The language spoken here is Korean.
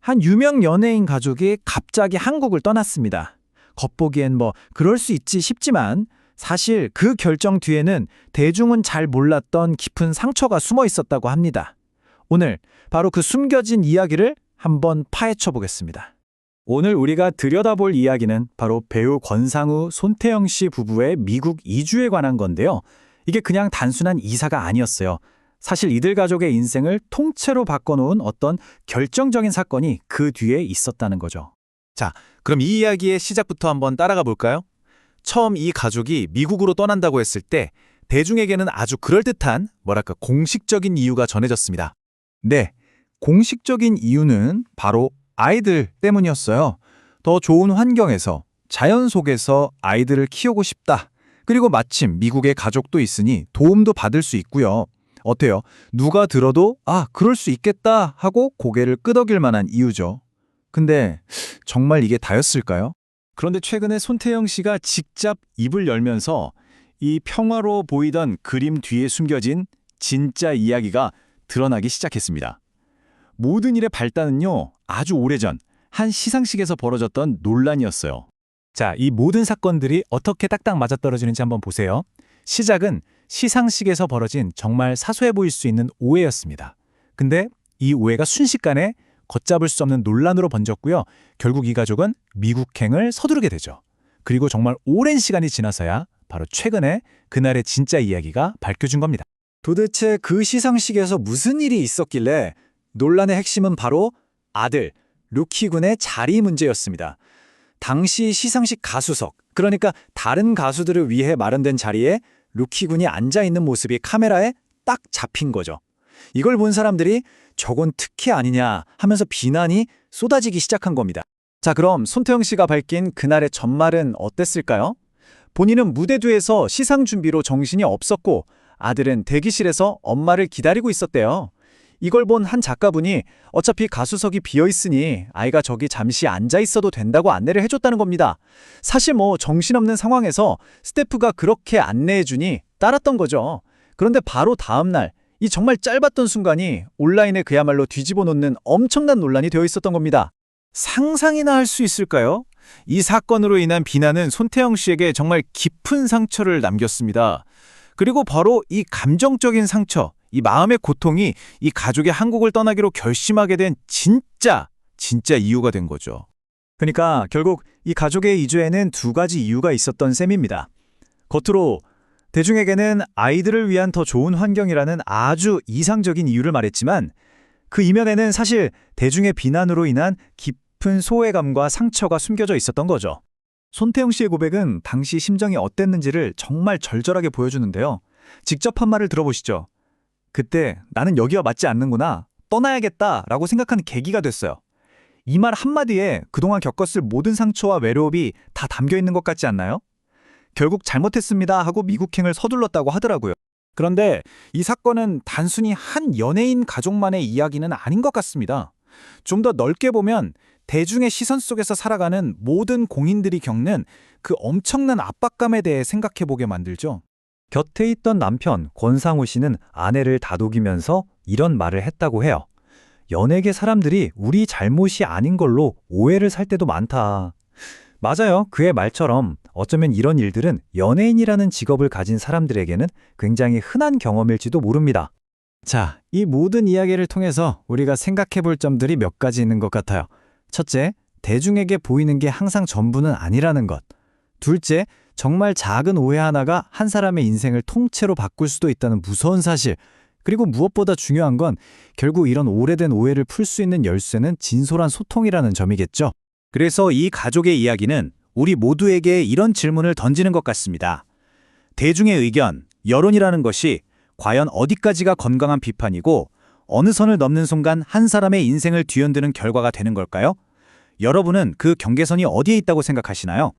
한 유명 연예인 가족이 갑자기 한국을 떠났습니다. 겉보기엔 그럴 수 있지 싶지만 사실 그 결정 뒤에는 대중은 잘 몰랐던 깊은 상처가 숨어 있었다고 합니다. 오늘 바로 그 숨겨진 이야기를 한번 파헤쳐 보겠습니다. 오늘 우리가 들여다볼 이야기는 바로 배우 권상우, 손태영 씨 부부의 미국 이주에 관한 건데요. 이게 그냥 단순한 이사가 아니었어요. 사실 이들 가족의 인생을 통째로 바꿔놓은 어떤 결정적인 사건이 그 뒤에 있었다는 거죠. 자, 그럼 이 이야기의 시작부터 한번 따라가 볼까요? 처음 이 가족이 미국으로 떠난다고 했을 때 대중에게는 아주 그럴듯한, 공식적인 이유가 전해졌습니다. 네, 공식적인 이유는 바로 아이들 때문이었어요. 더 좋은 환경에서, 자연 속에서 아이들을 키우고 싶다. 그리고 마침 미국에 가족도 있으니 도움도 받을 수 있고요. 어때요? 누가 들어도 그럴 수 있겠다 하고 고개를 끄덕일 만한 이유죠. 근데 정말 이게 다였을까요? 그런데 최근에 손태영 씨가 직접 입을 열면서 이 평화로 보이던 그림 뒤에 숨겨진 진짜 이야기가 드러나기 시작했습니다. 모든 일의 발단은요, 아주 오래전 한 시상식에서 벌어졌던 논란이었어요. 자, 이 모든 사건들이 어떻게 딱딱 맞아떨어지는지 한번 보세요. 시작은 시상식에서 벌어진 정말 사소해 보일 수 있는 오해였습니다. 근데 이 오해가 순식간에 걷잡을 수 없는 논란으로 번졌고요. 결국 이 가족은 미국행을 서두르게 되죠. 그리고 정말 오랜 시간이 지나서야 바로 최근에 그날의 진짜 이야기가 밝혀진 겁니다. 도대체 그 시상식에서 무슨 일이 있었길래 논란의 핵심은 바로 아들, 루키 군의 자리 문제였습니다. 당시 시상식 가수석, 그러니까 다른 가수들을 위해 마련된 자리에 루키 군이 앉아있는 모습이 카메라에 딱 잡힌 거죠. 이걸 본 사람들이 저건 특혜 아니냐 하면서 비난이 쏟아지기 시작한 겁니다. 자, 그럼 손태영 씨가 밝힌 그날의 전말은 어땠을까요? 본인은 무대 뒤에서 시상 준비로 정신이 없었고 아들은 대기실에서 엄마를 기다리고 있었대요. 이걸 본 한 작가분이 어차피 가수석이 비어있으니 아이가 저기 잠시 앉아있어도 된다고 안내를 해줬다는 겁니다. 사실 정신없는 상황에서 스태프가 그렇게 안내해주니 따랐던 거죠. 그런데 바로 다음날 이 정말 짧았던 순간이 온라인에 그야말로 뒤집어 놓는 엄청난 논란이 되어 있었던 겁니다. 상상이나 할 수 있을까요? 이 사건으로 인한 비난은 손태영 씨에게 정말 깊은 상처를 남겼습니다. 그리고 바로 이 감정적인 상처, 이 마음의 고통이 이 가족의 한국을 떠나기로 결심하게 된 진짜 이유가 된 거죠. 그러니까 결국 이 가족의 이주에는 두 가지 이유가 있었던 셈입니다. 겉으로 대중에게는 아이들을 위한 더 좋은 환경이라는 아주 이상적인 이유를 말했지만 그 이면에는 사실 대중의 비난으로 인한 깊은 소외감과 상처가 숨겨져 있었던 거죠. 손태영 씨의 고백은 당시 심정이 어땠는지를 정말 절절하게 보여주는데요. 직접 한 말을 들어보시죠. 그때 나는 여기와 맞지 않는구나, 떠나야겠다라고 생각한 계기가 됐어요. 이 말 한마디에 그동안 겪었을 모든 상처와 외로움이 다 담겨 있는 것 같지 않나요? 결국 잘못했습니다 하고 미국행을 서둘렀다고 하더라고요. 그런데 이 사건은 단순히 한 연예인 가족만의 이야기는 아닌 것 같습니다. 좀 더 넓게 보면 대중의 시선 속에서 살아가는 모든 공인들이 겪는 그 엄청난 압박감에 대해 생각해보게 만들죠. 곁에 있던 남편 권상우 씨는 아내를 다독이면서 이런 말을 했다고 해요. 연예계 사람들이 우리 잘못이 아닌 걸로 오해를 살 때도 많다. 맞아요. 그의 말처럼 어쩌면 이런 일들은 연예인이라는 직업을 가진 사람들에게는 굉장히 흔한 경험일지도 모릅니다. 자, 이 모든 이야기를 통해서 우리가 생각해 볼 점들이 몇 가지 있는 것 같아요. 첫째, 대중에게 보이는 게 항상 전부는 아니라는 것. 둘째, 정말 작은 오해 하나가 한 사람의 인생을 통째로 바꿀 수도 있다는 무서운 사실. 그리고 무엇보다 중요한 건 결국 이런 오래된 오해를 풀 수 있는 열쇠는 진솔한 소통이라는 점이겠죠. 그래서 이 가족의 이야기는 우리 모두에게 이런 질문을 던지는 것 같습니다. 대중의 의견, 여론이라는 것이 과연 어디까지가 건강한 비판이고 어느 선을 넘는 순간 한 사람의 인생을 뒤흔드는 결과가 되는 걸까요? 여러분은 그 경계선이 어디에 있다고 생각하시나요?